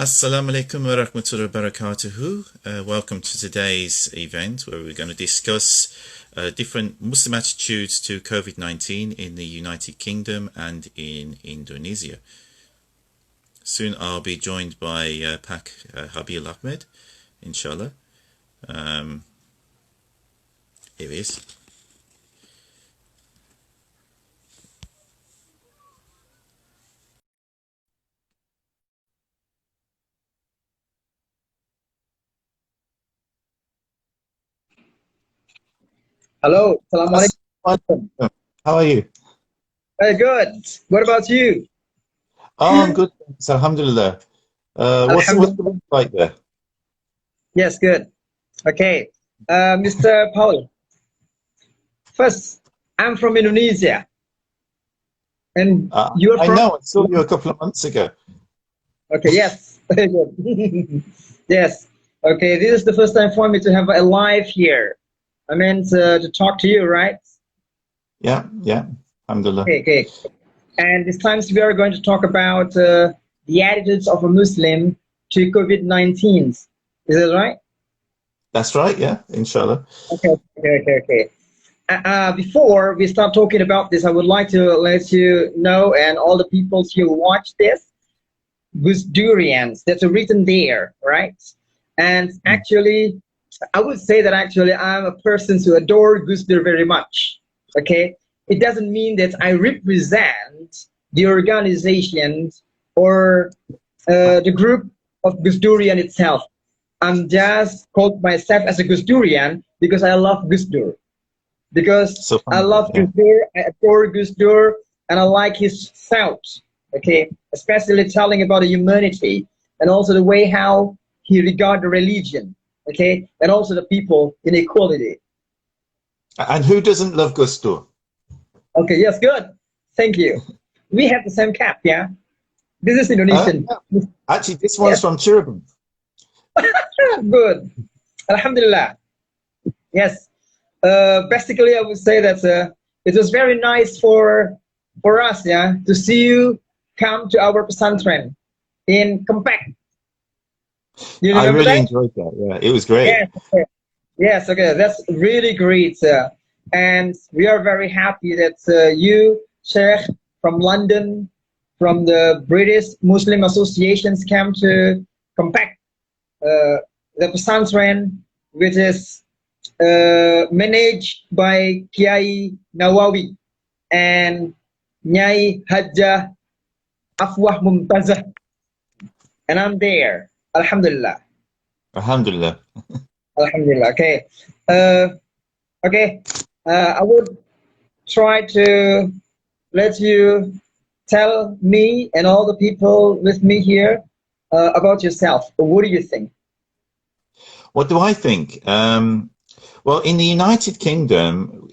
Assalamu alaikum wa rahmatullahi wa barakatuhu. Welcome to today's event where we're going to discuss different Muslim attitudes to COVID-19 in the United Kingdom and in Indonesia. Soon I'll be joined by Pak Habil Ahmad, inshallah. Here he is. Hello, Assalamu alaikum. How are you? Very good. What about you? Oh, I'm good. So, alhamdulillah. What's the weather like there? Yes, good. Okay, Mr. Paul. First, I'm from Indonesia, and you're from. I know. I saw you a couple of months ago. Okay. Yes. Very good. Yes. Okay. This is the first time for me to have a live here. I meant to talk to you, right? Yeah. Alhamdulillah. Okay. And this time we are going to talk about the attitudes of a Muslim to COVID-19. Is that right? That's right, yeah, inshallah. Okay. Before we start talking about this, I would like to let you know, and all the people who watch this, Gus Durians, that's written there, right? And actually, I would say that actually I'm a person who adore Gus Dur very much. Okay, it doesn't mean that I represent the organization or the group of Gus Durian itself. I'm just called myself as a Gus Durian because I love Gus Dur. Because I love Gus Dur, I adore Gus Dur, and I like his thoughts. Okay, especially telling about the humanity and also the way how he regards the religion. Okay, and also the people in equality. And who doesn't love Gus Dur? Okay, yes, good. Thank you. We have the same cap, yeah? This is Indonesian. Yeah. Actually, this one's from Cirebon. Good. Alhamdulillah. Yes. Basically, I would say that it was very nice for us, yeah, to see you come to our pesantren in Compact. I really enjoyed that. Yeah, it was great. Yes, okay, that's really great. And we are very happy that you, Sheikh, from London, from the British Muslim Associations, came to Compact the pesantren, which is managed by Kiai Nawawi and Nyai Hajjah Afwah Mumtazah. And I'm there. Alhamdulillah. Alhamdulillah. Alhamdulillah. Okay. I would try to let you tell me and all the people with me here about yourself. What do you think? What do I think? Well, in the United Kingdom,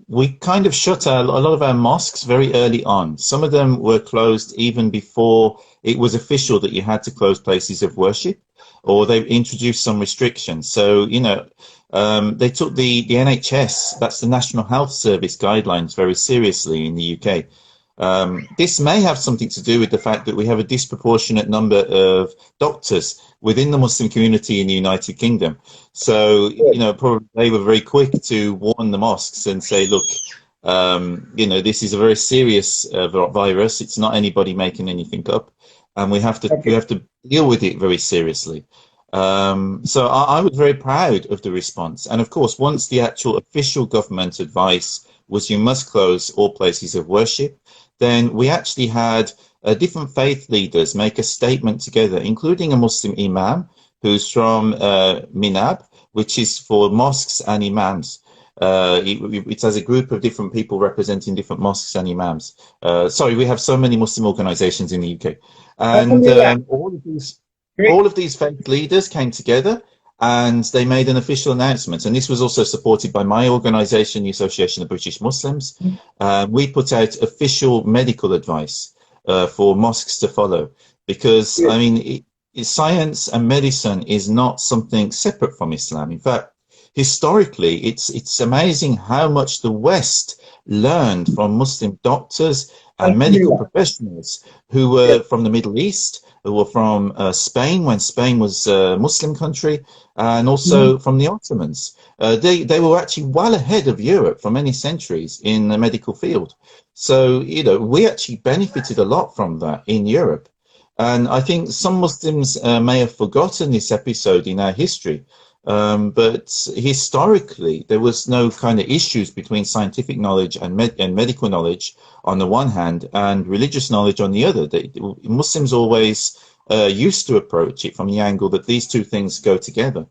we kind of shut a lot of our mosques very early on. Some of them were closed even before it was official that you had to close places of worship, or they introduced some restrictions. So, they took the NHS, that's the National Health Service guidelines, very seriously in the UK. This may have something to do with the fact that we have a disproportionate number of doctors within the Muslim community in the United Kingdom. So, probably they were very quick to warn the mosques and say, look, this is a very serious virus. It's not anybody making anything up, and we have to deal with it very seriously. So I was very proud of the response. And of course, once the actual official government advice was you must close all places of worship, then we actually had different faith leaders make a statement together, including a Muslim imam who's from Minab, which is for mosques and imams. It has a group of different people representing different mosques and imams. Sorry, we have so many Muslim organizations in the UK. And all of these faith leaders came together and they made an official announcement. And this was also supported by my organization, the Association of British Muslims. We put out official medical advice for mosques to follow, because, I mean, science and medicine is not something separate from Islam. In fact, historically, it's amazing how much the West learned from Muslim doctors and medical professionals who were from the Middle East, who were from Spain when Spain was a Muslim country, and also from the Ottomans. They were actually well ahead of Europe for many centuries in the medical field. So, you know, we actually benefited a lot from that in Europe. And I think some Muslims may have forgotten this episode in our history. But historically, there was no kind of issues between scientific knowledge and medical knowledge on the one hand and religious knowledge on the other. Muslims always used to approach it from the angle that these two things go together.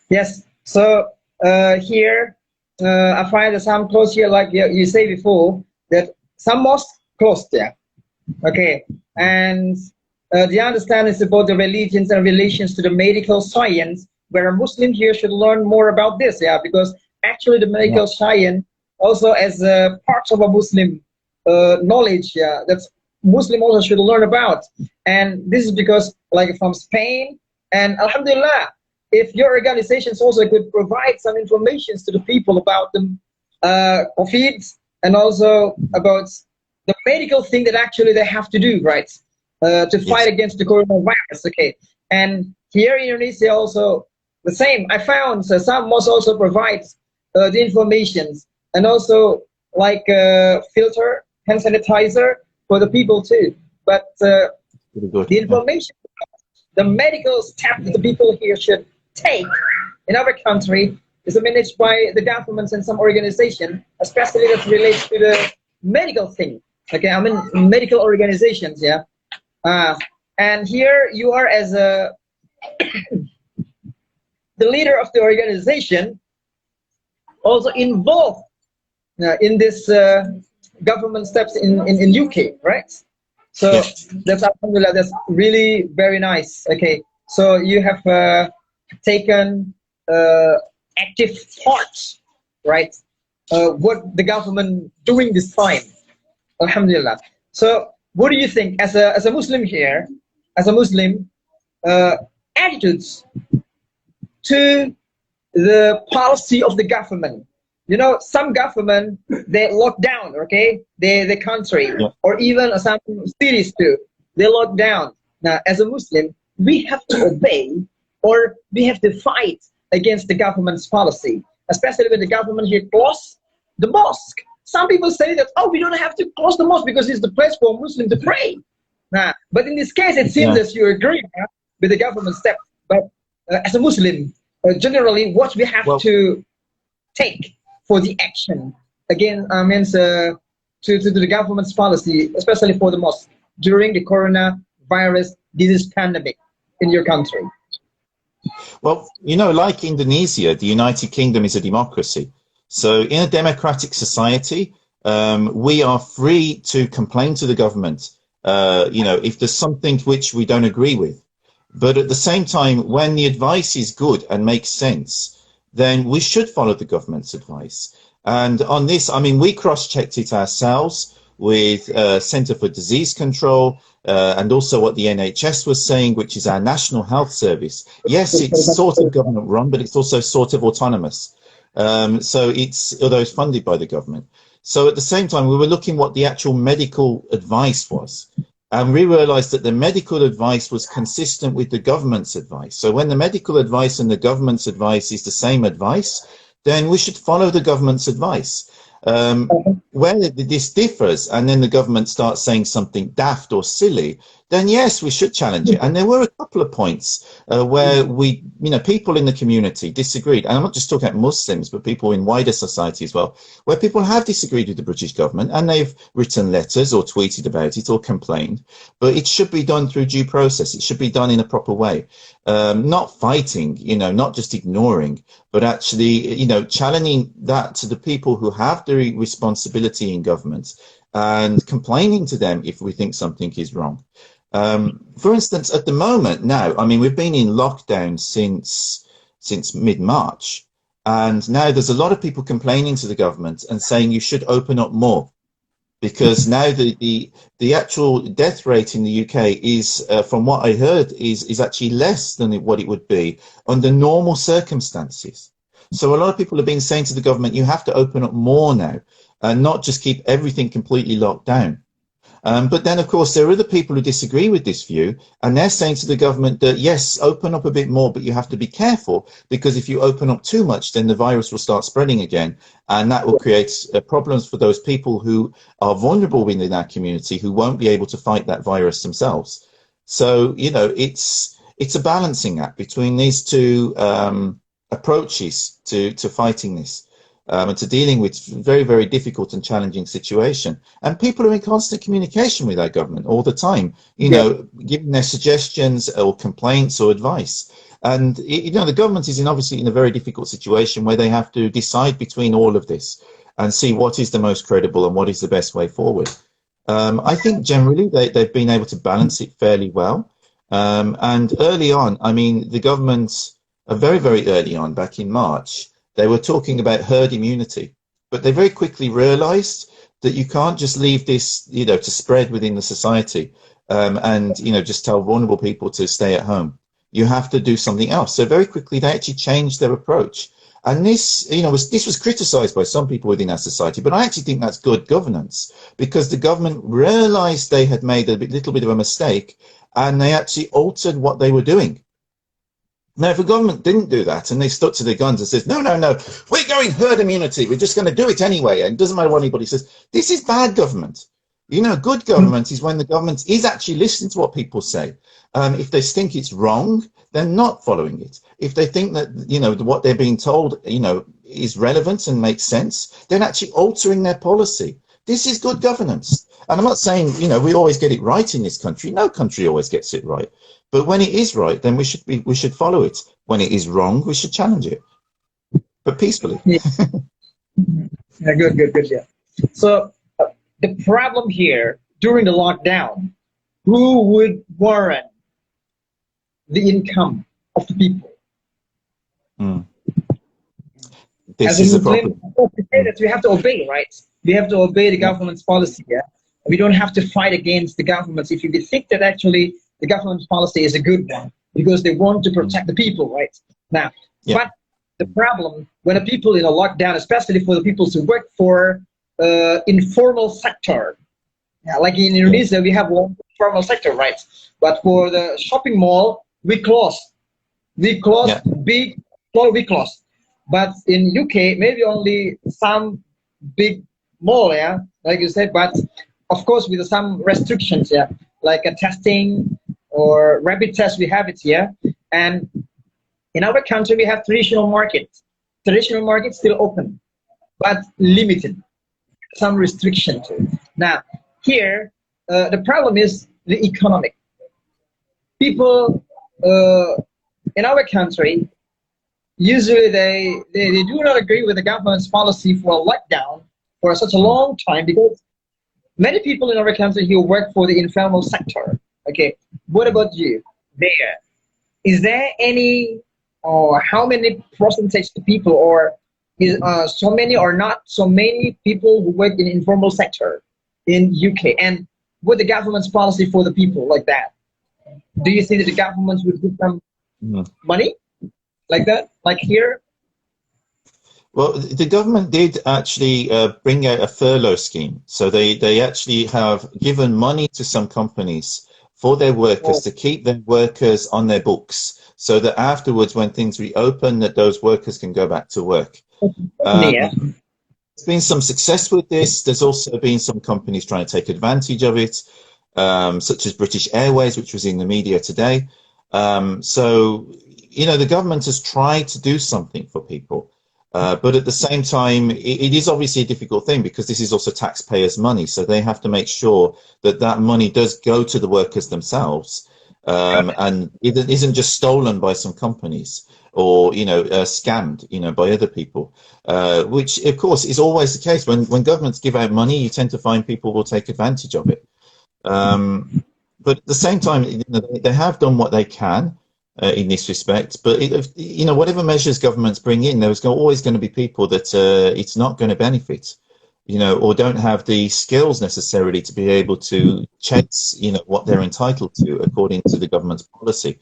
Yes. So here, I find that some closed here, like you say before, that some mosques closed there. Okay. And the understanding is about the religions and relations to the medical science, where a Muslim here should learn more about this, because actually the medical science also as a part of a Muslim knowledge, that's Muslim also should learn about. And this is because, like, from Spain, and Alhamdulillah, if your organizations also could provide some information to the people about the COVID and also about the medical thing that actually they have to do, right? To fight against the coronavirus, okay. And here in Indonesia also the same. I found some mosques also provide the information and also like filter, hand sanitizer for the people too. But the information, the medical step that the people here should take in our country is managed by the governments and some organization, especially that relates to the medical thing. Okay, I mean medical organizations, and here you are as a the leader of the organization, also involved in this government steps in UK, right? So that's alhamdulillah, that's really very nice. Okay, so you have taken active part, right? What the government doing this time, alhamdulillah. So what do you think as a Muslim here, as a Muslim, attitudes to the policy of the government? You know, some government, they lock down, okay, the country, or even some cities too, they lock down. Now, as a Muslim, we have to obey, or we have to fight against the government's policy, especially when the government here close the mosque. Some people say that, oh, we don't have to close the mosque because it's the place for Muslims to pray. But in this case, it seems that you agree with the government step. But as a Muslim, generally, what we have to take for the action again means to the government's policy, especially for the mosque during the coronavirus disease pandemic in your country. Well, you know, like Indonesia, the United Kingdom is a democracy. So in a democratic society, we are free to complain to the government, you know, if there's something which we don't agree with. But at the same time, when the advice is good and makes sense, then we should follow the government's advice. And on this, I mean, we cross-checked it ourselves with Centre for Disease Control and also what the NHS was saying, which is our National Health Service. Yes, it's sort of government run, but it's also sort of autonomous. So it's, although it's funded by the government. So at the same time, we were looking what the actual medical advice was. And we realized that the medical advice was consistent with the government's advice. So when the medical advice and the government's advice is the same advice, then we should follow the government's advice. Where this differs, and then the government starts saying something daft or silly, then yes, we should challenge it. And there were a couple of points where we, you know, people in the community disagreed. And I'm not just talking about Muslims, but people in wider society as well, where people have disagreed with the British government and they've written letters or tweeted about it or complained. But it should be done through due process. It should be done in a proper way. Not fighting, you know, not just ignoring, but actually, you know, challenging that to the people who have the responsibility in government and complaining to them if we think something is wrong. For instance, at the moment now, I mean, we've been in lockdown since mid-March, and now there's a lot of people complaining to the government and saying you should open up more, because now the actual death rate in the UK is, from what I heard, is actually less than what it would be under normal circumstances. So a lot of people have been saying to the government, you have to open up more now and not just keep everything completely locked down. But then, of course, there are other people who disagree with this view, and they're saying to the government that, yes, open up a bit more, but you have to be careful, because if you open up too much, then the virus will start spreading again, and that will create problems for those people who are vulnerable within our community, who won't be able to fight that virus themselves. So, you know, it's a balancing act between these two approaches to fighting this. And to dealing with very, very difficult and challenging situation. And people are in constant communication with our government all the time, you know, giving their suggestions or complaints or advice. And, you know, the government is obviously in a very difficult situation where they have to decide between all of this and see what is the most credible and what is the best way forward. I think generally they've been able to balance it fairly well. And early on, I mean, the government, very, very early on, back in March, they were talking about herd immunity, but they very quickly realized that you can't just leave this, you know, to spread within the society and, you know, just tell vulnerable people to stay at home. You have to do something else. So very quickly, they actually changed their approach. And this, you know, this was criticized by some people within our society, but I actually think that's good governance, because the government realized they had made a little bit of a mistake, and they actually altered what they were doing. Now, if the government didn't do that and they stuck to their guns and says, no, no, no, we're going herd immunity, we're just going to do it anyway, and it doesn't matter what anybody says, this is bad government. You know, good government is when the government is actually listening to what people say. If they think it's wrong, they're not following it. If they think that, you know, what they're being told, you know, is relevant and makes sense, they're actually altering their policy. This is good governance. And I'm not saying, you know, we always get it right in this country. No country always gets it right. But when it is right, then we should follow it. When it is wrong, we should challenge it, but peacefully. Yeah, yeah, good. Yeah. So the problem here during the lockdown, who would warrant the income of the people? This is a problem. We say that we have to obey, right? We have to obey the government's policy. Yeah, we don't have to fight against the government if we think that actually the government's policy is a good one, because they want to protect the people, right? Now, but the problem when the people in a lockdown, especially for the people who work for informal sector, like in Indonesia, we have one informal sector, right? But for the shopping mall, we close. We close big mall, we close. But in UK, maybe only some big mall, yeah, like you said, but of course with some restrictions, yeah, like a testing or rapid test, we have it here. And in our country, we have traditional markets. Traditional markets still open, but limited, some restriction to it. Now, here, the problem is the economic. People in our country, usually they do not agree with the government's policy for a lockdown for such a long time, because many people in our country who work for the informal sector. Okay, what about you there? Is there any, or how many percentage of people, or is so many or not so many people who work in informal sector in UK? And what the government's policy for the people like that? Do you think that the government would give them money like that, like here? Well, the government did actually bring out a furlough scheme. So they actually have given money to some companies for their workers to keep their workers on their books, so that afterwards, when things reopen, that those workers can go back to work. There's been some success with this. There's also been some companies trying to take advantage of it, such as British Airways, which was in the media today. So, you know, the government has tried to do something for people. But at the same time, it is obviously a difficult thing, because this is also taxpayers' money. So they have to make sure that that money does go to the workers themselves, and it isn't just stolen by some companies or, you know, scammed, you know, by other people, which, of course, is always the case. When governments give out money, you tend to find people will take advantage of it. But at the same time, you know, they have done what they can in this respect, but you know, whatever measures governments bring in, there's always going to be people that it's not going to benefit, you know, or don't have the skills necessarily to be able to chase, you know, what they're entitled to according to the government's policy.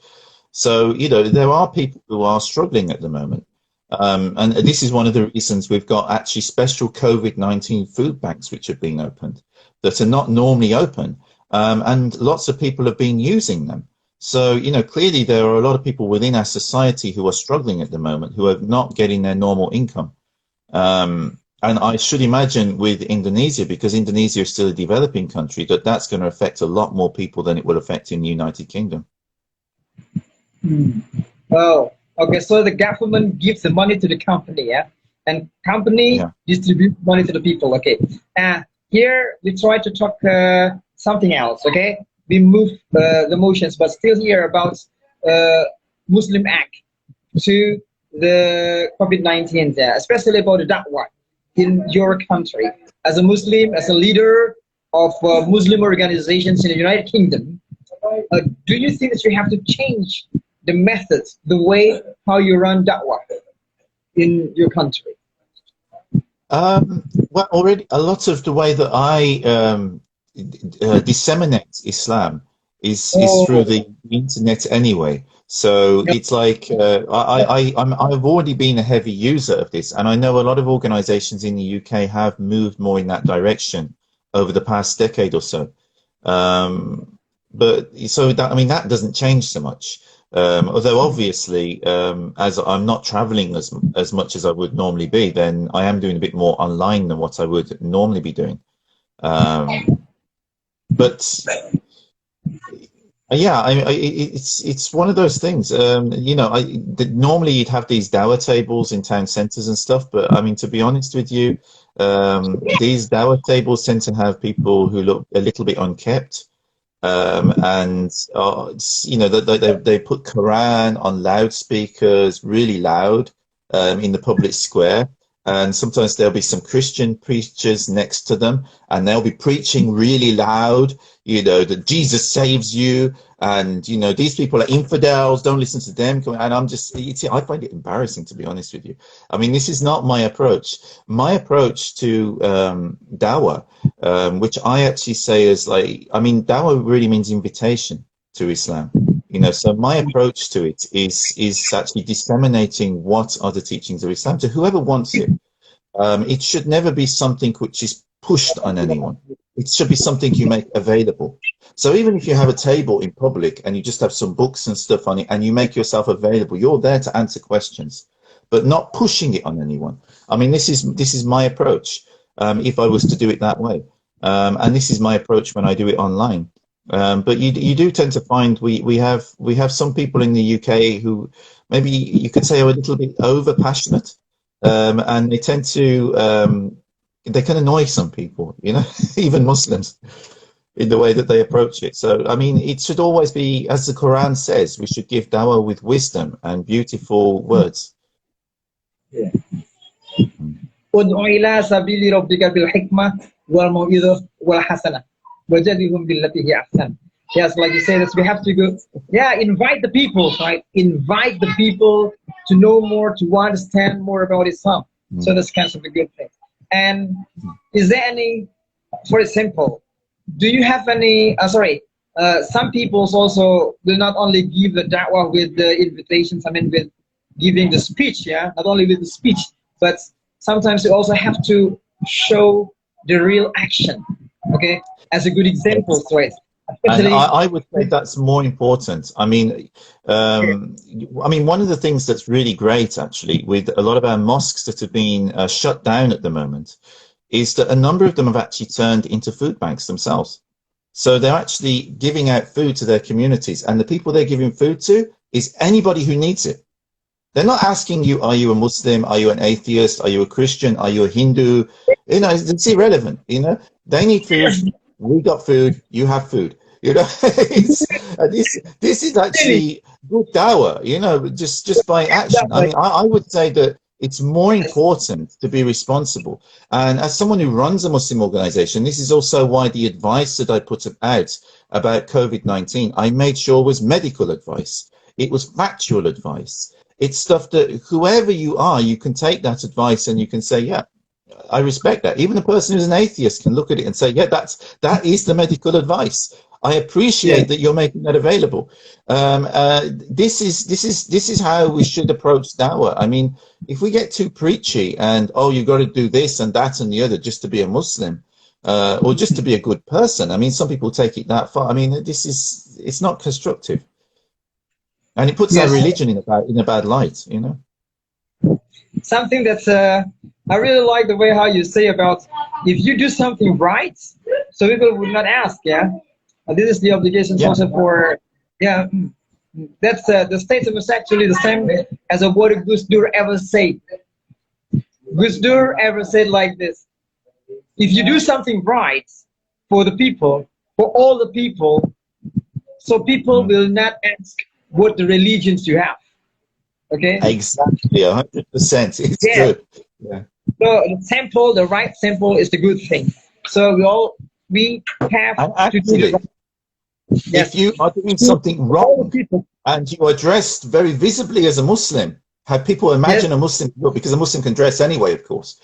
So, you know, there are people who are struggling at the moment. And this is one of the reasons we've got actually special COVID-19 food banks which have been opened that are not normally open. And lots of people have been using them. So, you know, clearly there are a lot of people within our society who are struggling at the moment, who are not getting their normal income. And I should imagine with Indonesia, because Indonesia is still a developing country, that that's going to affect a lot more people than it will affect in the United Kingdom. Oh, okay. So the government gives the money to the company, yeah, and company distributes money to the people. Okay. Here we try to talk something else. Okay, we move the motions, but still here about Muslim Act to the COVID-19, especially about the Da'wah in your country. As a Muslim, as a leader of Muslim organizations in the United Kingdom, do you think that you have to change the methods, the way how you run Da'wah in your country? Well, already a lot of the way that I disseminate Islam is through the internet anyway. So it's like I've already been a heavy user of this, and I know a lot of organizations in the UK have moved more in that direction over the past decade or so. But so that, I mean, that doesn't change so much. Although obviously, as I'm not traveling as much as I would normally be, then I am doing a bit more online than what I would normally be doing. But yeah, it's one of those things. You know, normally you'd have these dawah tables in town centres and stuff, but I mean, to be honest with you, these dawah tables tend to have people who look a little bit unkept. And you know, they put Quran on loudspeakers really loud in the public square, and sometimes there'll be some Christian preachers next to them, and they'll be preaching really loud, you know, that Jesus saves you, and you know, these people are infidels, don't listen to them. And I'm just, I find it embarrassing, to be honest with you. I mean, this is not my approach. My approach to dawah, which I actually say is like, I mean, dawah really means invitation to Islam. You know, so my approach to it is actually disseminating what are the teachings of Islam to whoever wants it. It should never be something which is pushed on anyone. It should be something you make available. So even if you have a table in public and you just have some books and stuff on it and you make yourself available, you're there to answer questions, but not pushing it on anyone. I mean, this is my approach if I was to do it that way. And this is my approach when I do it online. But you do tend to find we have some people in the UK who maybe you could say are a little bit over passionate, and they tend to they can annoy some people, you know, even Muslims, in the way that they approach it. So I mean, it should always be, as the Quran says, we should give dawah with wisdom and beautiful words. Yeah. Yes, like you said, we have to go. Yeah, invite the people, right? Invite the people to know more, to understand more about Islam. So that's kind of a good thing. And is there any, for example, do you have any? Some peoples also will not only give the da'wah with the invitations. I mean, with giving the speech. Yeah, not only with the speech, but sometimes you also have to show the real action. Okay, as a good example, right? And I would say that's more important. I mean, one of the things that's really great, actually, with a lot of our mosques that have been shut down at the moment, is that a number of them have actually turned into food banks themselves. So they're actually giving out food to their communities, and the people they're giving food to is anybody who needs it. They're not asking you, are you a Muslim? Are you an atheist? Are you a Christian? Are you a Hindu? You know, it's irrelevant. You know, they need food. We got food. You have food. You know, this is actually good dawah. You know, just by action. I mean, I would say that it's more important to be responsible. And as someone who runs a Muslim organization, this is also why the advice that I put out about COVID-19, I made sure was medical advice. It was factual advice. It's stuff that whoever you are, you can take that advice and you can say, yeah, I respect that. Even a person who's an atheist can look at it and say, yeah, that is the medical advice. I appreciate that you're making that available. This is how we should approach dawah. I mean, if we get too preachy and, oh, you've got to do this and that and the other just to be a Muslim, or just to be a good person. I mean, some people take it that far. I mean, it's not constructive, and it puts our religion in a bad light. You know. Something that's I really like the way how you say about if you do something right, so people would not ask. Yeah, this is the obligation also for That's the statement is actually the same as a what Gus Dur ever said. Gus Dur ever said like this: if you do something right for the people, for all the people, so people will not ask what the religions you have. Okay. Exactly, 100%. It's good. Yeah. So the temple, the right temple, is the good thing. So we have to do the right. If you are doing something wrong and you are dressed very visibly as a Muslim, how people imagine a Muslim, because a Muslim can dress anyway, of course.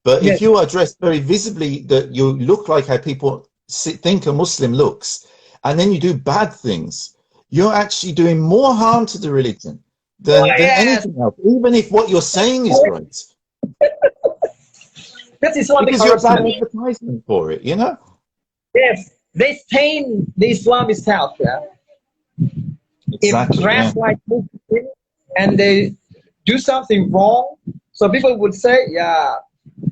But if you are dressed very visibly, that you look like how people think a Muslim looks, and then you do bad things, you're actually doing more harm to the religion than anything else, even if what you're saying is right. That's Islamic because you're bad advertisement for it, you know? Yes. They stain the Islamic self, Exactly, if dressed like Muslim and they do something wrong, so people would say,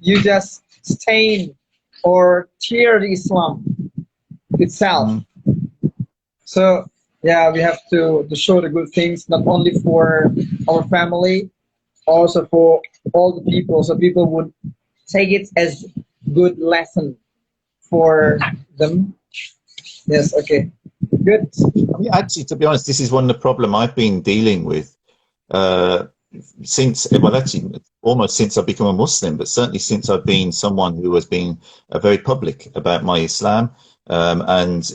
you just stain or tear the Islam itself. So, we have to show the good things, not only for our family, also for all the people, so people would take it as good lesson for them. Yes, okay. Good. I mean, actually, to be honest, this is one of the problems I've been dealing with since, well, actually, almost since I've become a Muslim, but certainly since I've been someone who has been very public about my Islam, and,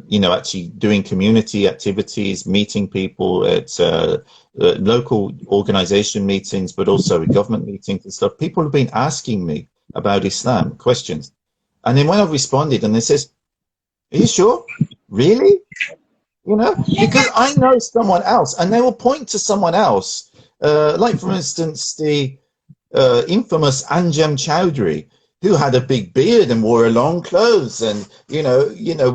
you know, actually doing community activities, meeting people at local organization meetings, but also at government meetings and stuff. People have been asking me about Islam, questions. And then when I've responded and they says, are you sure? Really? You know, because I know someone else, and they will point to someone else, like for instance the infamous Anjem Chowdhury, who had a big beard and wore long clothes, and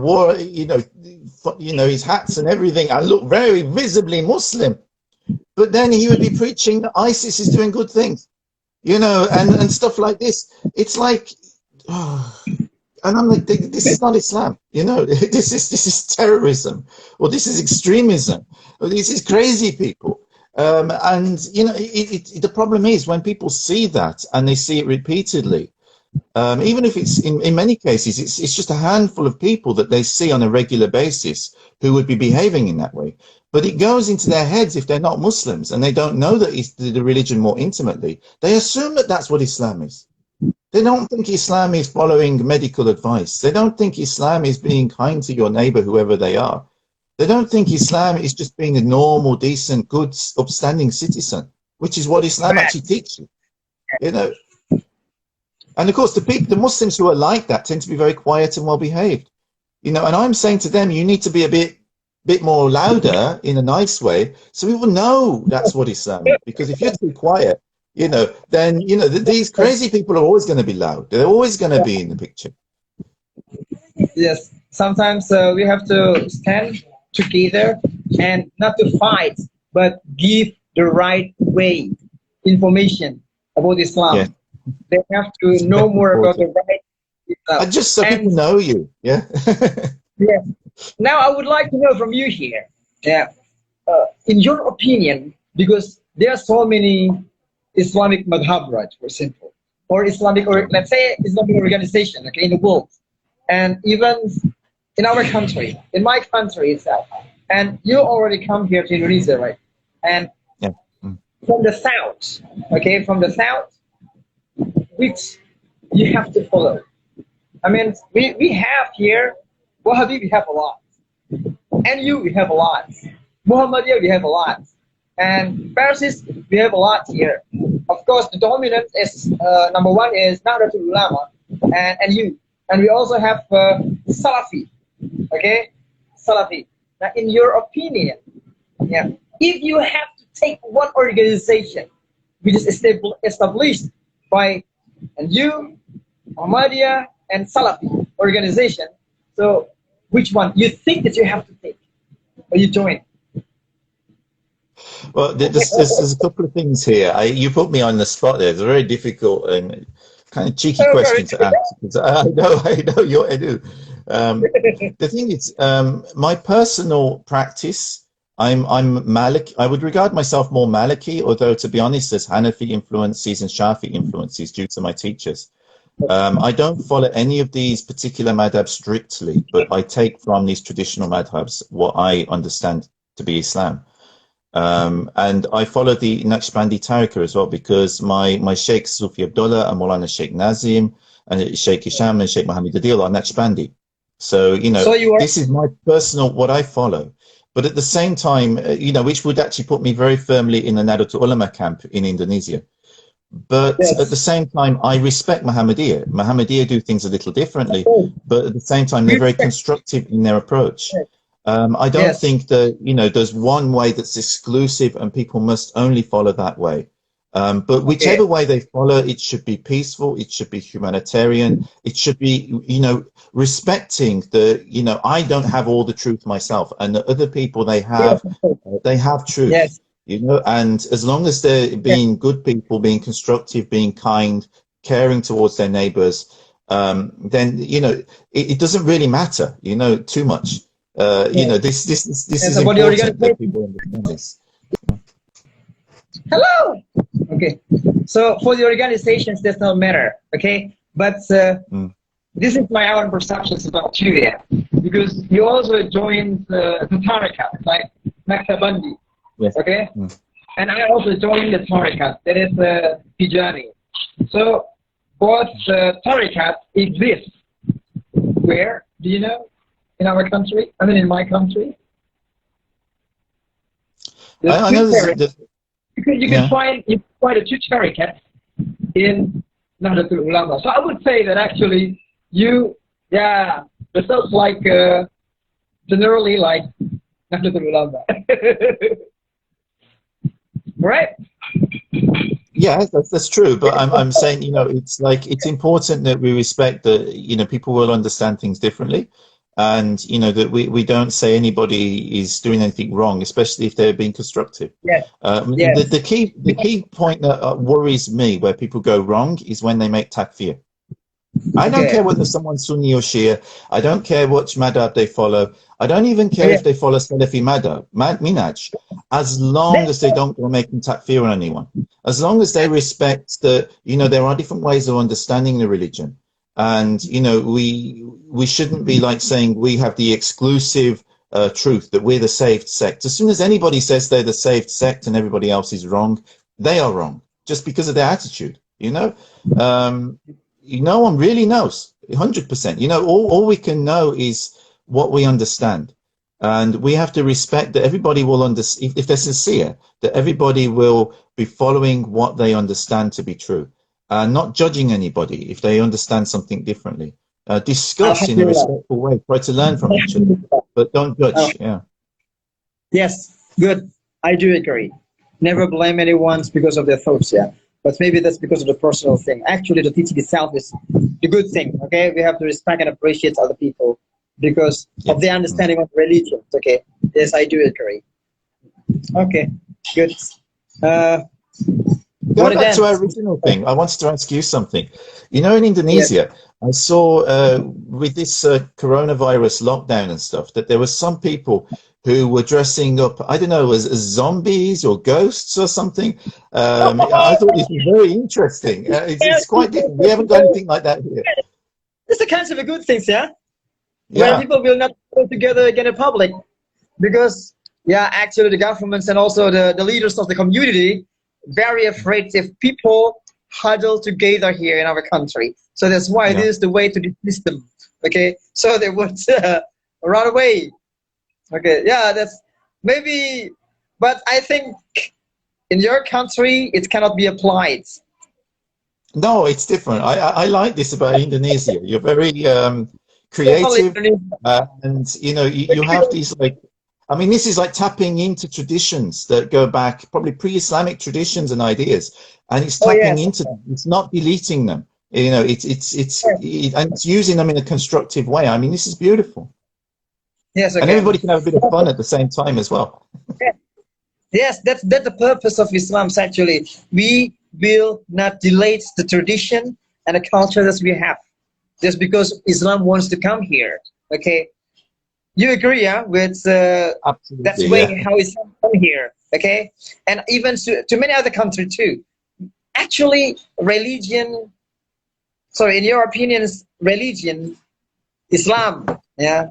wore his hats and everything, and looked very visibly Muslim. But then he would be preaching that ISIS is doing good things, you know, and stuff like this. It's like. And I'm like, this is not Islam, you know. This is terrorism, or this is extremism, or this is crazy people. And you know, the problem is when people see that and they see it repeatedly, even if it's in many cases, it's just a handful of people that they see on a regular basis who would be behaving in that way. But it goes into their heads if they're not Muslims and they don't know that it's the religion more intimately. They assume that that's what Islam is. They don't think Islam is following medical advice. They don't think Islam is being kind to your neighbor, whoever they are. They don't think Islam is just being a normal, decent, good, upstanding citizen, which is what Islam actually teaches, you know. And of course, the Muslims who are like that tend to be very quiet and well-behaved, you know. And I'm saying to them, you need to be a bit more louder in a nice way, so we will know that's what Islam is. Because if you're too quiet, you know, then, you know, these crazy people are always going to be loud. They're always going to be in the picture. Yes. Sometimes we have to stand together and not to fight, but give the right way information about Islam. Yeah. They have to know more about the right Islam. And just so people know you. Yeah. Yeah. Now I would like to know from you here. Yeah. In your opinion, because there are so many Islamic madhab, right, for example, or Islamic, or let's say Islamic organization, okay, in the world, and even in our country, in my country itself, and you already come here to Indonesia, right, and from the south, okay, from the south, which you have to follow. I mean, we have here, Wahhabi, we have a lot, NU, we have a lot, Muhammadiyah, we have a lot. And Parsis, we have a lot here. Of course, the dominant is number one is Nahdlatul Ulama and you. And we also have Salafi, okay? Salafi. Now, in your opinion, yeah, if you have to take one organization which is established by and you, Ahmadiyya, and Salafi organization, so which one you think that you have to take or you join? Well, there's a couple of things here. You put me on the spot there. It's a very difficult and kind of cheeky question to ask. Because I know you do. The thing is, my personal practice, I'm Maliki. I would regard myself more Maliki, although to be honest, there's Hanafi influences and Shafi influences due to my teachers. I don't follow any of these particular madhabs strictly, but I take from these traditional madhabs what I understand to be Islam. And I follow the Naqshbandi Tariqa as well, because my Sheikh Sufi Abdullah and Maulana Sheikh Nazim and Sheikh Hisham and Sheikh Mohammed Adil are Naqshbandi. So, this is my personal, what I follow. But at the same time, which would actually put me very firmly in the Nahdlatul Ulama camp in Indonesia. But at the same time, I respect Muhammadiyah. Muhammadiyah do things a little differently, but at the same time, they're very constructive in their approach. I don't think that, there's one way that's exclusive and people must only follow that way. But whichever way they follow, it should be peaceful, it should be humanitarian, it should be, respecting the, I don't have all the truth myself, and the other people, they have truth. Yes. And as long as they're being good people, being constructive, being kind, caring towards their neighbors, then, it doesn't really matter, too much. This is important that people understand this. Hello. Okay. So for the organizations, does not matter. Okay. But this is my own perceptions about you, because you also joined the Tariqat, like Naqshbandi. Yes. Okay. And I also joined the Tariqat, that is Tijani. So both Tariqat exist. Where? Do you know? In our country? I mean, in my country? I know you can find a two Tariqat in Nahdlatul Ulama. So I would say that actually you, yourself like generally like Nahdlatul Ulama. Right? Yeah, that's true. But I'm saying, it's important that we respect that, people will understand things differently. And, that we don't say anybody is doing anything wrong, especially if they're being constructive. Yes. The key point that worries me where people go wrong is when they make takfir. I don't care whether someone's Sunni or Shia. I don't care which madhab they follow. I don't even care if they follow Salafi madhab, minhaj, as long as they don't go making takfir on anyone. As long as they respect that, there are different ways of understanding the religion. And, we shouldn't be like saying we have the exclusive truth, that we're the saved sect. As soon as anybody says they're the saved sect and everybody else is wrong, they are wrong just because of their attitude, No one really knows 100%. All we can know is what we understand. And we have to respect that everybody will understand, if they're sincere, that everybody will be following what they understand to be true. Not judging anybody if they understand something differently. Discuss in a respectful way. Try to learn from each other, but don't judge. Yes, good. I do agree. Never blame anyone because of their thoughts. But maybe that's because of the personal thing. Actually, the teaching itself is the good thing. Okay, we have to respect and appreciate other people because of their understanding of religion. Okay, yes, I do agree. Okay, good. Going back to our original thing, I wanted to ask you something. In Indonesia, I saw with this coronavirus lockdown and stuff, that there were some people who were dressing up, I don't know, as zombies or ghosts or something. I thought this was very interesting. It's quite different. We haven't got anything like that here. It's a kind of a good thing, where people will not go together again in public. Because, actually the governments and also the leaders of the community very afraid if people huddle together here in our country. So that's why this is the way to dismiss them. Okay, so they would run away. Okay, that's maybe, but I think in your country it cannot be applied. No, it's different. I like this about Indonesia. You're very creative, and you know, you have these like, I mean, this is like tapping into traditions that go back probably pre-Islamic traditions and ideas, and it's Oh tapping yes. into them. It's not deleting them. You know, and it's using them in a constructive way. I mean, this is beautiful, Yes. and Okay. everybody can have a bit of fun at the same time as well. Yes, that's the purpose of Islam. Actually, we will not delete the tradition and the culture that we have, just because Islam wants to come here. Okay, you agree, yeah? With that's Absolutely, way yeah. how Islam come here. Okay, and even to many other countries too. Actually, religion. Sorry, in your opinions, religion, Islam, yeah,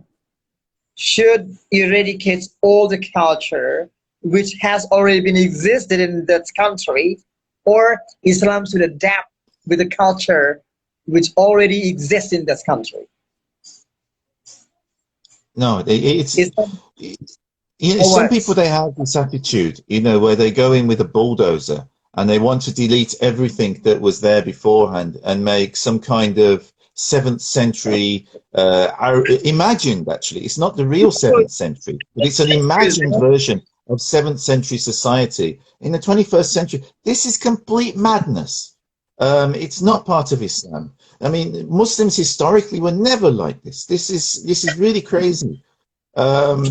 should eradicate all the culture which has already been existed in that country, or Islam should adapt with the culture which already exists in that country. No, Islam you know, or some what? people, they have this attitude, you know, where they go in with a bulldozer and they want to delete everything that was there beforehand and make some kind of 7th century, imagined, actually. It's not the real 7th century, but it's an imagined version of 7th century society in the 21st century. This is complete madness. It's not part of Islam. I mean, Muslims historically were never like this. This is really crazy. Um,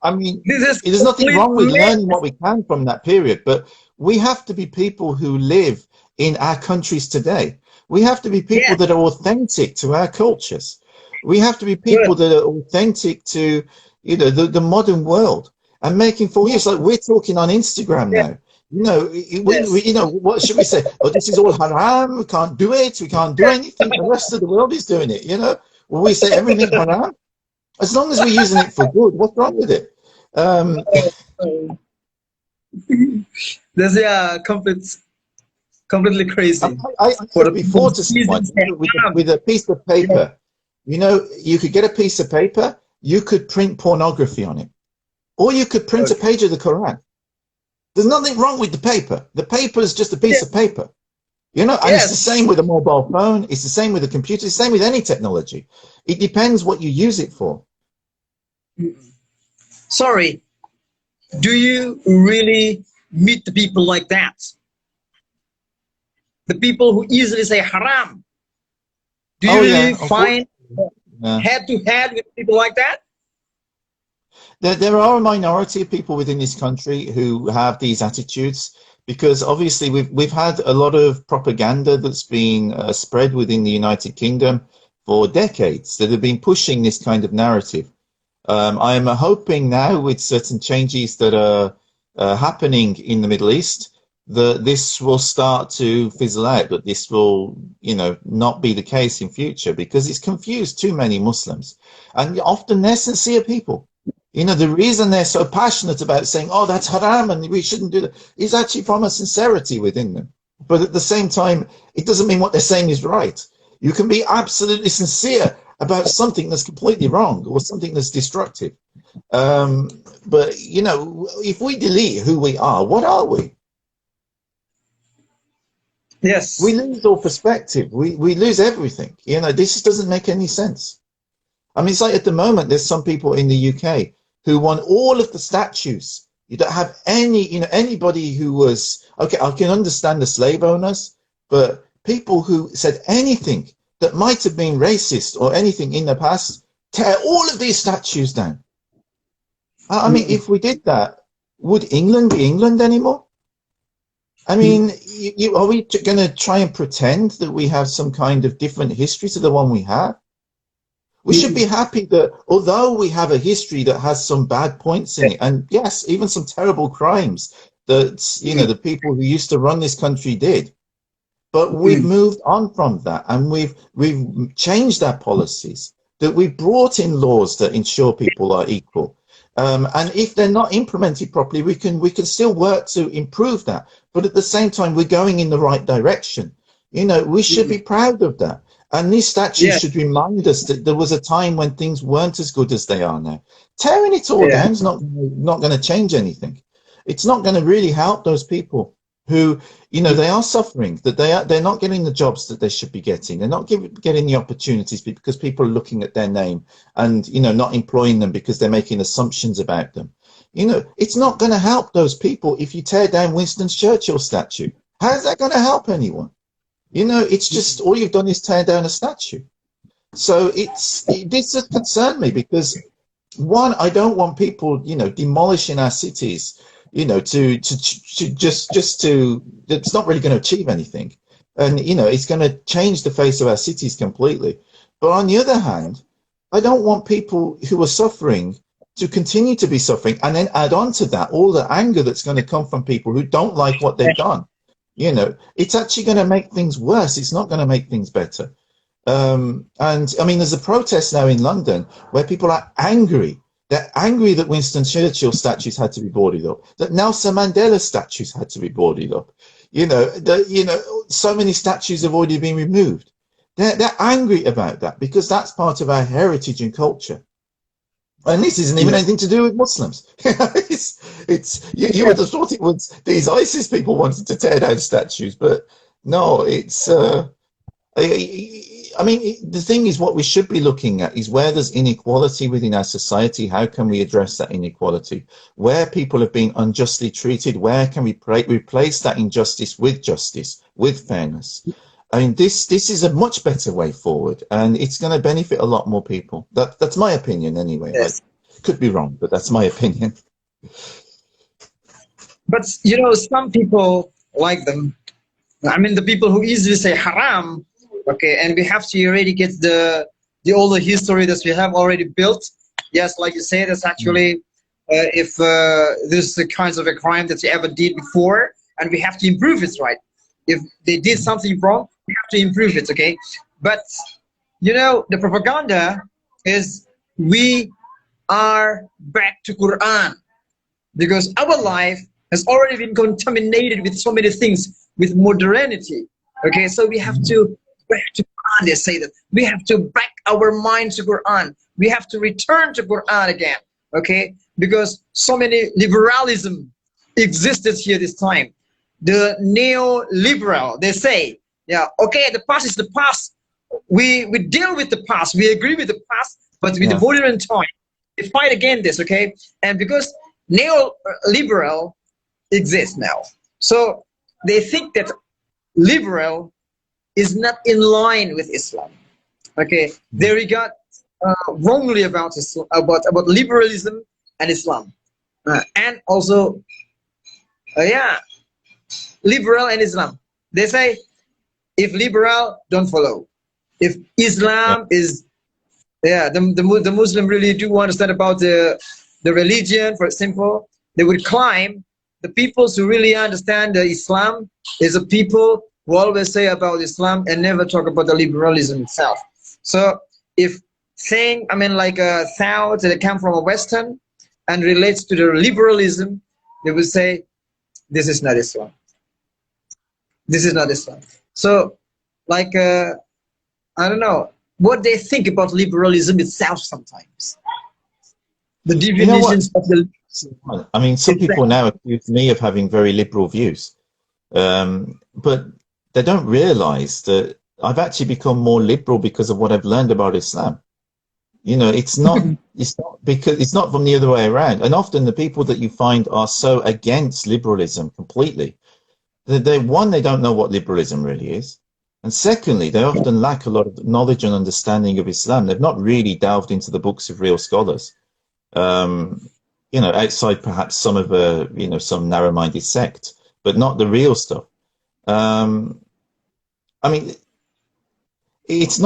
I mean, This is there's nothing complete wrong with learning madness. what we can from that period, but we have to be people who live in our countries today. We have to be people Yes, that are authentic to our cultures. We have to be people good. that are authentic to, you know, the modern world and making full use. Like we're talking on Instagram Yes, now. You know, yes. you know, what should we say? Oh, this is all haram. We can't do it. We can't do anything. The rest of the world is doing it. You know, well, we say everything haram. As long as we're using it for good, what's wrong with it? Um, This is completely crazy I for said the people before who to someone, reasons they have. with a piece of Yes, paper, you know, you could get a piece of paper, you could print pornography on it, or you could print a okay. page of the Quran. There's nothing wrong with the paper. The paper is just a piece Yes, of paper, you know, and it's the yes. same with a mobile phone. It's the same with a computer. It's the same with any technology. It depends what you use it for. Sorry, do you really meet the people like that? The people who easily say haram. Do you Oh really yeah, find unfortunately. Yeah. head to head with people like that? There are a minority of people within this country who have these attitudes because obviously we've had a lot of propaganda that's been spread within the United Kingdom for decades that have been pushing this kind of narrative. I am hoping now with certain changes that are happening in the Middle East that this will start to fizzle out, that this will, you know, not be the case in future because it's confused too many Muslims. And often they're sincere people. You know, the reason they're so passionate about saying, oh, that's haram and we shouldn't do that is actually from a sincerity within them. But at the same time, it doesn't mean what they're saying is right. You can be absolutely sincere about something that's completely wrong or something that's destructive. But, you know, if we delete who we are, what are we? We Yes. lose all perspective. We lose everything. You know, this doesn't make any sense. I mean, it's like at the moment, there's some people in the UK who want all of the statues. You don't have any, you know, anybody who was, okay, I can understand the slave owners, but people who said anything that might have been racist or anything in the past, tear all of these statues down. I mean, if we did that, would England be England anymore? I mean, are we going to try and pretend that we have some kind of different history to the one we have? We should be happy that although we have a history that has some bad points in it, and yes, even some terrible crimes that, you know, the people who used to run this country did, but we've moved on from that and we've changed our policies, that we've brought in laws that ensure people are equal. And if they're not implemented properly, we can still work to improve that. But at the same time, we're going in the right direction. You know, we should be proud of that. And these statues Yes. should remind us that there was a time when things weren't as good as they are now. Tearing it all Yeah. down is not going to change anything. It's not going to really help those people. who, you know, they are suffering, that they're not getting the jobs that they should be getting. They're not getting the opportunities because people are looking at their name and, you know, not employing them because they're making assumptions about them. You know, it's not going to help those people if you tear down Winston Churchill's statue. How's that going to help anyone? You know, it's just all you've done is tear down a statue. So this has concerned me because, one, I don't want people, you know, demolishing our cities, you know, to it's not really going to achieve anything. And, you know, it's going to change the face of our cities completely. But on the other hand, I don't want people who are suffering to continue to be suffering and then add on to that all the anger that's going to come from people who don't like what they've done. You know, it's actually going to make things worse. It's not going to make things better. And I mean, there's a protest now in London where people are angry. They're angry that Winston Churchill statues had to be boarded up, that Nelson Mandela statues had to be boarded up. You know, so many statues have already been removed. They're angry about that because that's part of our heritage and culture. And this isn't even anything to do with Muslims. You would have thought it was these ISIS people wanted to tear down statues, but no, it's. I mean, the thing is, what we should be looking at is where there's inequality within our society. How can we address that inequality? Where people have been unjustly treated, where can we replace that injustice, with fairness? I mean, this is a much better way forward, and it's going to benefit a lot more people. That's my opinion, anyway. Yes. I could be wrong, but that's my opinion. But you know, some people like them. I mean, the people who easily say haram. Okay, and we have to already get the older history that we have already built. Yes, like you say, that's actually if this is the kinds of a crime that you ever did before, and we have to improve it, right? If they did something wrong, we have to improve it, okay? But, you know, the propaganda is we are back to Quran because our life has already been contaminated with so many things, with modernity, okay? So we have to back to Quran, they say that. We have to back our mind to Quran. We have to return to Quran again, okay? Because so many liberalism existed here this time. The neoliberal, they say, yeah, okay, the past is the past. We deal with the past. We agree with the past, but with the modern time, we fight against this, okay? And because neoliberal exists now, so they think that liberal is not in line with Islam, okay? They regard wrongly about Islam, about liberalism and Islam, and also, liberal and Islam. They say, if liberal, don't follow. If Islam is, the Muslim really do understand about the religion, for example, they would claim the people who really understand the Islam is the people who always say about Islam and never talk about the liberalism itself. So if saying, I mean, like a thought that come from a Western and relates to the liberalism, they would say, this is not Islam. This is not Islam. So, like, I don't know what they think about liberalism itself sometimes. The definitions of the. I mean, some people now accuse me of having very liberal views, but they don't realize that I've actually become more liberal because of what I've learned about Islam. You know, it's not because it's not from the other way around. And often the people that you find are so against liberalism completely, they don't know what liberalism really is. And secondly, they often lack a lot of knowledge and understanding of Islam. They've not really delved into the books of real scholars, you know, outside perhaps some of some narrow-minded sect, but not the real stuff. I mean, it's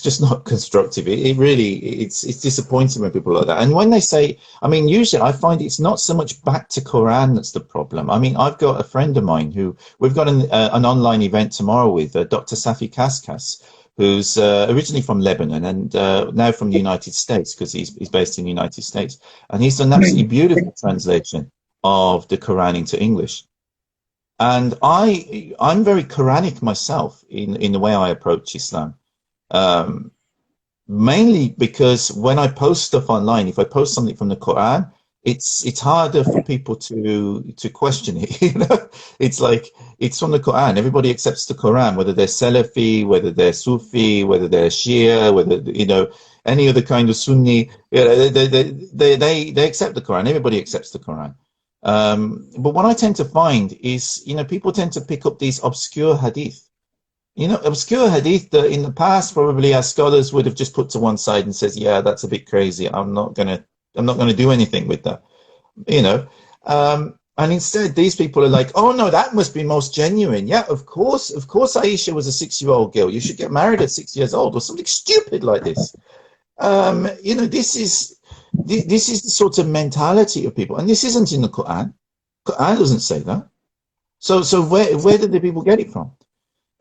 just not constructive. It's disappointing when people like that. And when they say, I mean, usually I find it's not so much back to Quran that's the problem. I mean, I've got a friend of mine who we've got an online event tomorrow with Dr. Safi Kaskas, who's originally from Lebanon and now from the United States because he's based in the United States. And he's done an absolutely beautiful translation of the Quran into English. And I'm very Quranic myself in the way I approach Islam, mainly because when I post stuff online, if I post something from the Quran, it's harder for people to question it. You know, it's like it's from the Quran. Everybody accepts the Quran, whether they're Salafi, whether they're Sufi, whether they're Shia, whether you know any other kind of Sunni. You know, they accept the Quran. Everybody accepts the Quran. But what I tend to find is, you know, people tend to pick up these obscure hadith. You know, obscure hadith that in the past probably our scholars would have just put to one side and says, yeah, that's a bit crazy. I'm not gonna do anything with that. You know, and instead these people are like, oh no, that must be most genuine. Yeah, of course, Aisha was a 6-year-old girl. You should get married at 6 years old or something stupid like this. You know, this is the sort of mentality of people, and this isn't in the Quran. Quran doesn't say that. So where did the people get it from?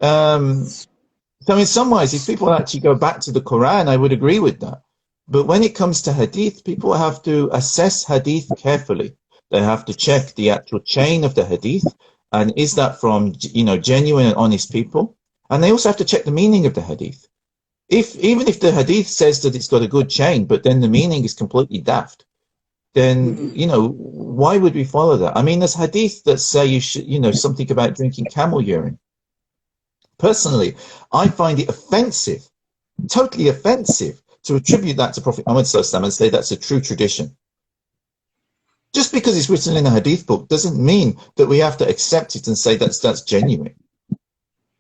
So in some ways, if people actually go back to the Quran, I would agree with that. But when it comes to hadith, people have to assess hadith carefully. They have to check the actual chain of the hadith, and is that from, you know, genuine and honest people? And they also have to check the meaning of the hadith. Even if the hadith says that it's got a good chain, but then the meaning is completely daft, then, you know, why would we follow that? I mean, there's hadith that say you should, you know, something about drinking camel urine. Personally, I find it offensive, totally offensive, to attribute that to Prophet Muhammad and say that's a true tradition. Just because it's written in a hadith book doesn't mean that we have to accept it and say that's genuine.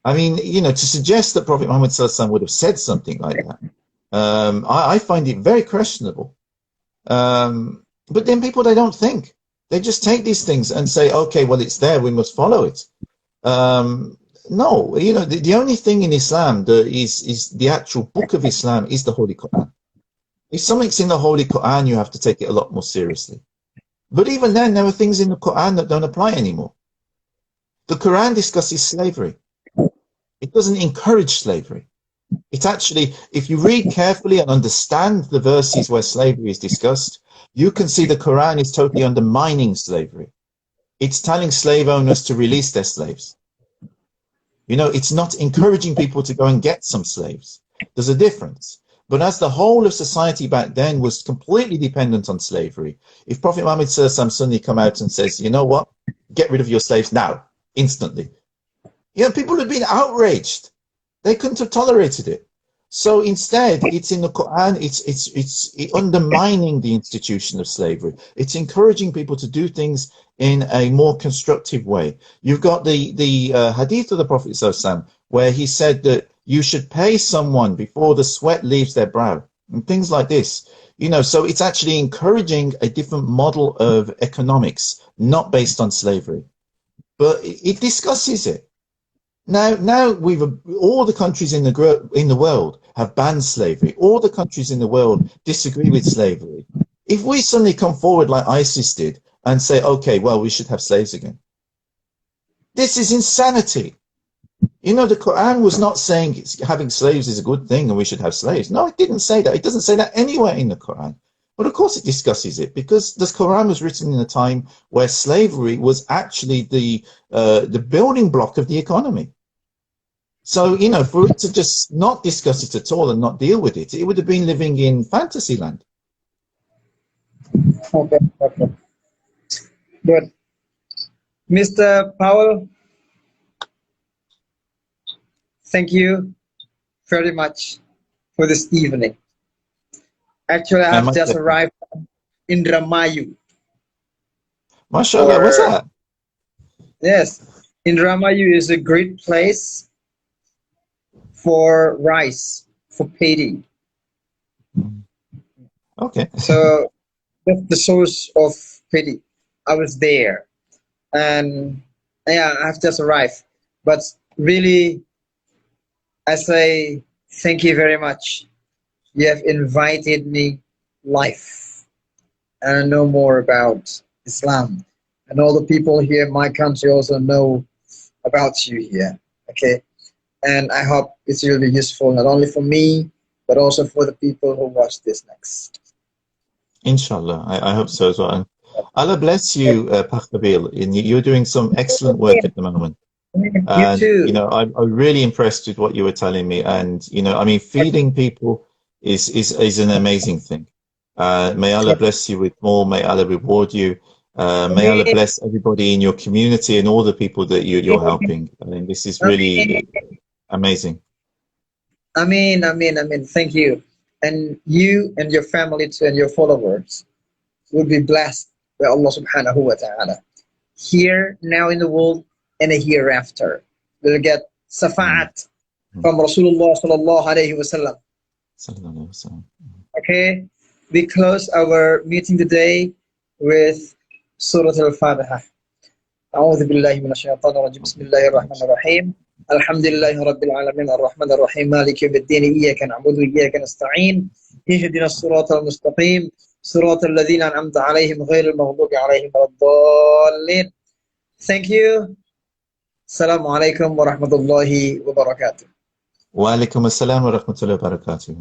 I mean, you know, to suggest that Prophet Muhammad would have said something like that, I find it very questionable. But then people, they don't think. They just take these things and say, okay, well, it's there, we must follow it. No, you know, the only thing in Islam that is the actual book of Islam is the Holy Quran. If something's in the Holy Quran, you have to take it a lot more seriously. But even then, there are things in the Quran that don't apply anymore. The Quran discusses slavery. It doesn't encourage slavery. It actually, if you read carefully and understand the verses where slavery is discussed, you can see the Quran is totally undermining slavery. It's telling slave owners to release their slaves. You know, it's not encouraging people to go and get some slaves. There's a difference. But as the whole of society back then was completely dependent on slavery, if Prophet Muhammad suddenly come out and says, you know what, get rid of your slaves now, instantly, you know, people had been outraged. They couldn't have tolerated it. So instead, it's in the Quran, it's undermining the institution of slavery. It's encouraging people to do things in a more constructive way. You've got the hadith of the Prophet ﷺ, where he said that you should pay someone before the sweat leaves their brow, and things like this. You know, so it's actually encouraging a different model of economics, not based on slavery. But it discusses it. Now all the countries in the world have banned slavery. All the countries in the world disagree with slavery. If we suddenly come forward like ISIS did and say, okay, well, we should have slaves again, this is insanity. You know, the Quran was not saying having slaves is a good thing and we should have slaves. No, it didn't say that. It doesn't say that anywhere in the Quran. But of course it discusses it, because the Quran was written in a time where slavery was actually the building block of the economy. So, you know, for it to just not discuss it at all and not deal with it, it would have been living in fantasy land. Okay, okay. Good. Mr. Powell, thank you very much for this evening. Actually, I have just arrived in Indramayu. MashaAllah, what's that? Yes, Indramayu is a great place for rice, for paddy. Okay. So that's the source of paddy. I was there, and yeah, I've just arrived. But really, I say thank you very much. You have invited me live, and I know more about Islam. And all the people here in my country also know about you here. Okay. And I hope it's really useful, not only for me, but also for the people who watch this next. Inshallah, I hope so as well. Allah bless you, Pak Habil. You're doing some excellent work at the moment. And, you too. You know, I'm really impressed with what you were telling me. And, you know, I mean, feeding people is an amazing thing. May Allah bless you with more. May Allah reward you. May Allah Ameen. bless everybody in your community and all the people that you're helping. I mean, this is really amazing. Ameen, ameen, ameen. Thank you. And you and your family too, and your followers will be blessed by Allah subhanahu wa ta'ala. Here, now in the world, and a hereafter. We'll get safa'at from Rasulullah sallallahu alayhi wa sallam. Okay, we close our meeting today with Surah Al-Fatiha. أعوذ بالله من الشيطان الرجيم بسم الله الرحمن الرحيم الحمد لله رب العالمين الرحمن الرحيم مالك يوم الدين إياك نعبد وإياك نستعين اهدنا الصراط المستقيم صراط الذين أنعمت عليهم غير المغضوب عليهم ولا الضالين. Thank you. السلام عليكم ورحمة الله وبركاته. وعليكم السلام ورحمة الله وبركاته.